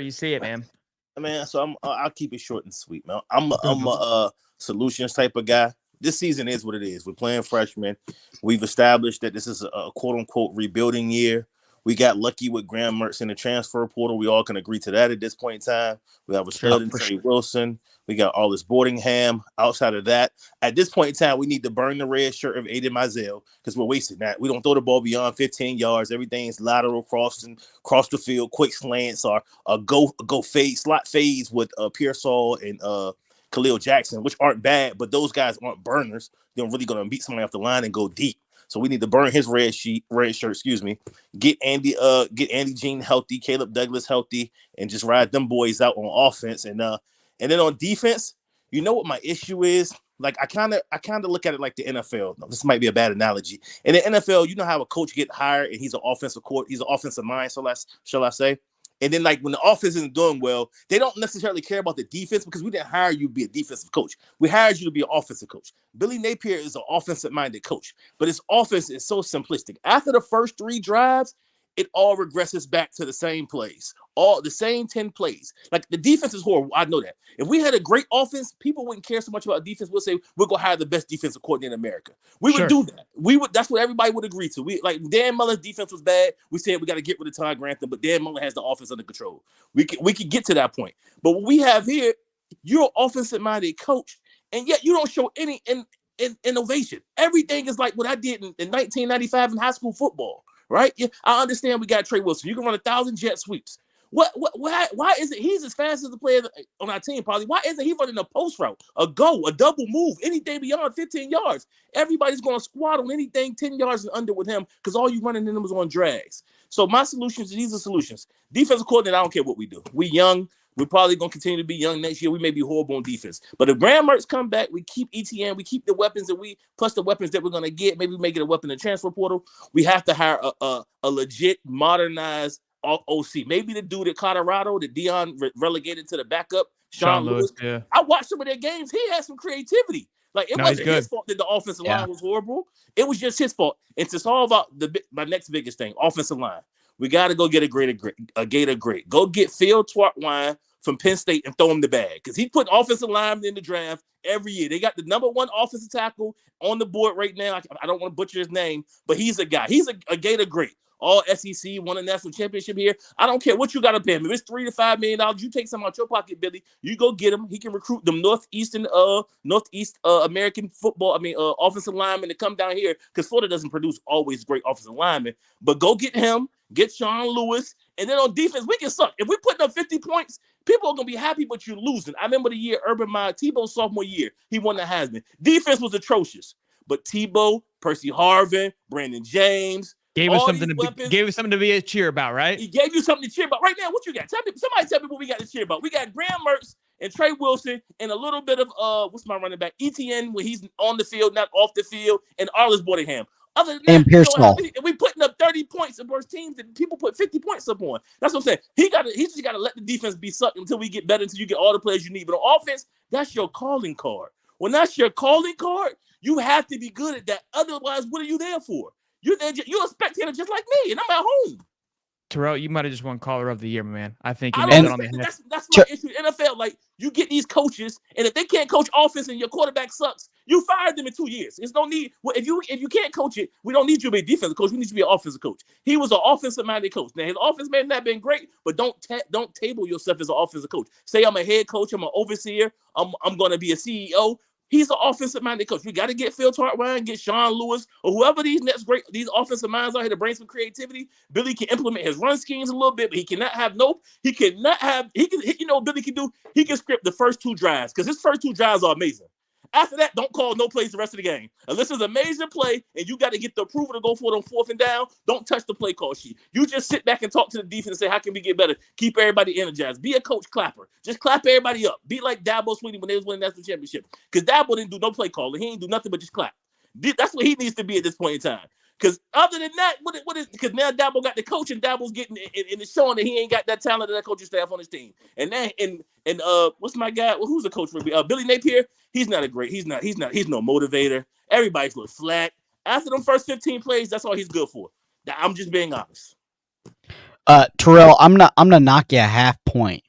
you see it, man. Man, so I'll keep it short and sweet, man. I'm a solutions type of guy. This season is what it is. We're playing freshmen. We've established that this is a quote unquote rebuilding year. We got lucky with Graham Mertz in the transfer portal. We all can agree to that at this point in time. We have a stud in Trey Wilson. We got all this Boardingham. Outside of that, at this point in time, we need to burn the red shirt of Aiden Mizell because we're wasting that. We don't throw the ball beyond 15 yards. Everything's lateral crossing, cross the field, quick slants, or go fade, slot fades with Pearsall and Khalil Jackson, which aren't bad, but those guys aren't burners. They're really going to beat somebody off the line and go deep. So we need to burn his red shirt, get Andy Jean healthy, Caleb Douglas healthy, and just ride them boys out on offense. And then on defense, you know what my issue is? Like I kind of look at it like the NFL. No, this might be a bad analogy. In the NFL, you know how a coach get hired and he's an offensive mind, shall I say? And then, like, when the offense isn't doing well, they don't necessarily care about the defense because we didn't hire you to be a defensive coach. We hired you to be an offensive coach. Billy Napier is an offensive-minded coach, but his offense is so simplistic. After the first 3 drives, it all regresses back to the same plays, all the same 10 plays. Like, the defense is horrible. I know that. If we had a great offense, people wouldn't care so much about defense. We'll say we're going to hire the best defensive coordinator in America. We would do that. That's what everybody would agree to. Dan Mullen's defense was bad. We said we got to get rid of Todd Grantham, but Dan Mullen has the offense under control. We could get to that point. But what we have here, you're an offensive-minded coach, and yet you don't show any innovation. Everything is like what I did in 1995 in high school football. Right? Yeah, I understand we got Trey Wilson. You can run 1,000 jet sweeps. Why is it he's as fast as the player on our team, probably? Why isn't he running a post route, a double move, anything beyond 15 yards? Everybody's going to squat on anything 10 yards and under with him because all you running in them is on drags. So my solutions, these are solutions. Defensive coordinator, I don't care what we do. We young. We're probably going to continue to be young next year. We may be horrible on defense. But if Graham Mertz come back, we keep ETN, we keep the weapons plus the weapons that we're going to get. Maybe we may get a weapon in the transfer portal. We have to hire a legit, modernized OC. Maybe the dude at Colorado that Dion relegated to the backup, Sean Lewis. Yeah. I watched some of their games. He had some creativity. Like, it wasn't his fault that the offensive line was horrible. It was just his fault. And to solve out my next biggest thing, offensive line, we got to go get a Gator great. Go get Phil Twartwine from Penn State and throw him the bag because he put offensive linemen in the draft every year. They got the number 1 offensive tackle on the board right now. I don't want to butcher his name, but he's a guy. He's a Gator great. All SEC, won a national championship here. I don't care what you got to pay him. If it's $3 to $5 million, you take some out your pocket, Billy. You go get him. He can recruit them Northeast American football. Offensive linemen to come down here because Florida doesn't produce always great offensive linemen. But go get him. Get Sean Lewis. And then on defense, we can suck. If we're putting up 50 points, people are going to be happy, but you're losing. I remember the year Urban Meyer, Tebow's sophomore year, he won the Heisman. Defense was atrocious. But Tebow, Percy Harvin, Brandon James, gave us something to be a cheer about, right? He gave you something to cheer about. Right now, what you got? Somebody tell me what we got to cheer about. We got Graham Mertz and Trey Wilson and a little bit of what's my running back? ETN when he's on the field, not off the field, and Arliss Boardingham. Other than that, and Pearsall. We putting up 30 points against teams that people put 50 points up on. That's what I'm saying. He just got to let the defense be sucked until we get better, until you get all the players you need. But on offense, that's your calling card. When that's your calling card, you have to be good at that. Otherwise, what are you there for? You're a spectator just like me, and I'm at home. Terrell, you might have just won Caller of the Year, man. I think you nailed it on the head. That's my issue in NFL. Like, you get these coaches, and if they can't coach offense and your quarterback sucks, you fire them in 2 years. There's no need. Well, if you can't coach it, we don't need you to be a defensive coach. We need you to be an offensive coach. He was an offensive-minded coach. Now, his offense may not have been great, but don't table yourself as an offensive coach. Say I'm a head coach, I'm an overseer, I'm going to be a CEO. He's an offensive-minded coach. We got to get Phil Twartwine, get Sean Lewis, or whoever these offensive minds are here to bring some creativity. Billy can implement his run schemes a little bit, but you know what Billy can do? He can script the first 2 drives because his first 2 drives are amazing. After that, don't call no plays the rest of the game. Unless it's a major play and you got to get the approval to go for it on 4th and down, don't touch the play call sheet. You just sit back and talk to the defense and say, how can we get better? Keep everybody energized. Be a coach clapper. Just clap everybody up. Be like Dabo Swinney when they was winning the national championship. Because Dabo didn't do no play calling. He ain't do nothing but just clap. That's what he needs to be at this point in time. Because other than that, because now Dabo got the coach and Dabo's getting and it's showing that he ain't got that talent of that coaching staff on his team. And then what's my guy? Well, who's the coach for Billy Napier? He's no motivator. Everybody's look flat. After them first 15 plays, that's all he's good for. I'm just being honest. Terrell, I'm gonna knock you a half point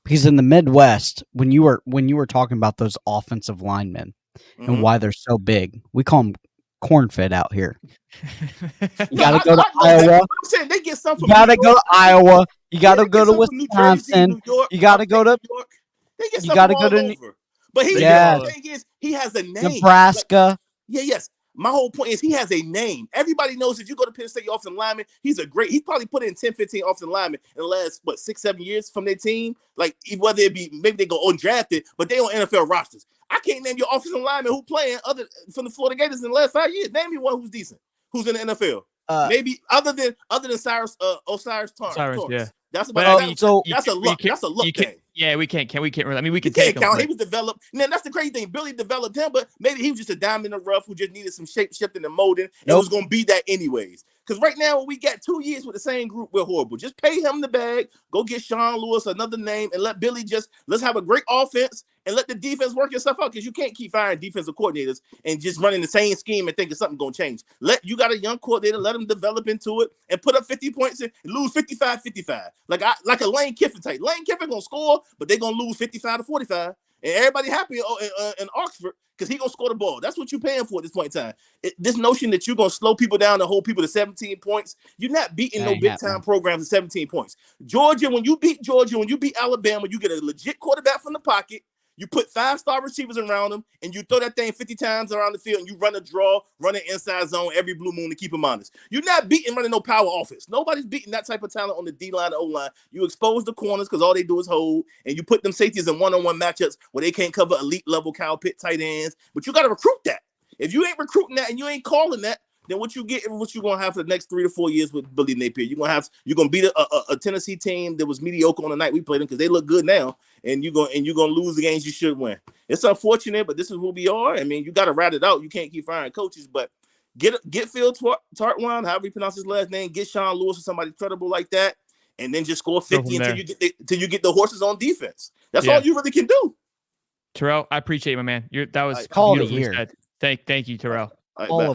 because in the Midwest, when you were talking about those offensive linemen and why they're so big, we call them corn fed out here. You got to go to Iowa. I'm saying they get some from You got to go to Iowa. You got to go to Wisconsin. New York. You got to go to. York. They get You got to all go to. over. But the thing is, he has a name. Nebraska. Yes. My whole point is he has a name. Everybody knows if you go to Penn State offensive lineman, he's probably put in 10, 15 offensive linemen in the last, 6, 7 years from their team. Like, whether it be, maybe they go undrafted, but they on NFL rosters. I can't name your offensive lineman who playing from the Florida Gators in the last 5 years. Name me one who's decent, who's in the NFL. Maybe other than Osiris Torrance. Yeah. That's about that's a luck thing. Yeah, we can't really. I mean, we can take him. Count. He was developed. Now that's the crazy thing. Billy developed him, but maybe he was just a diamond in the rough who just needed some shape shifting and molding, and was going to be that anyways. Because right now, when we got 2 years with the same group, we're horrible. Just pay him the bag. Go get Sean Lewis another name, and let Billy let's have a great offense and let the defense work itself out. Because you can't keep firing defensive coordinators and just running the same scheme and thinking something's going to change. You got a young coordinator, let him develop into it and put up 50 points and lose 55-55. Like a Lane Kiffin type. Lane Kiffin going to score, but they're going to lose 55-45. And everybody happy in Oxford because he going to score the ball. That's what you're paying for at this point in time. This notion that you're going to slow people down and hold people to 17 points, you're not beating no big-time programs at 17 points. Georgia, when you beat Alabama, you get a legit quarterback from the pocket. You put 5-star receivers around them, and you throw that thing 50 times around the field, and you run a draw, run an inside zone every blue moon to keep them honest. You're not running no power offense. Nobody's beating that type of talent on the D-line or O-line. You expose the corners because all they do is hold, and you put them safeties in one-on-one matchups where they can't cover elite-level Kyle Pitt tight ends. But you got to recruit that. If you ain't recruiting that and you ain't calling that, then what you get is what you're gonna have for the next 3 to 4 years with Billy Napier. You're gonna beat a Tennessee team that was mediocre on the night we played them because they look good now, and you're gonna lose the games you should win. It's unfortunate, but this is who we are. I mean, you got to rat it out. You can't keep firing coaches, but get Phil Tartwan, however you pronounce his last name, get Sean Lewis or somebody credible like that, and then just score 50 until you get the horses on defense. That's all you really can do. Terrell, I appreciate you, my man. That was call it a year. Thank you, Terrell. All right,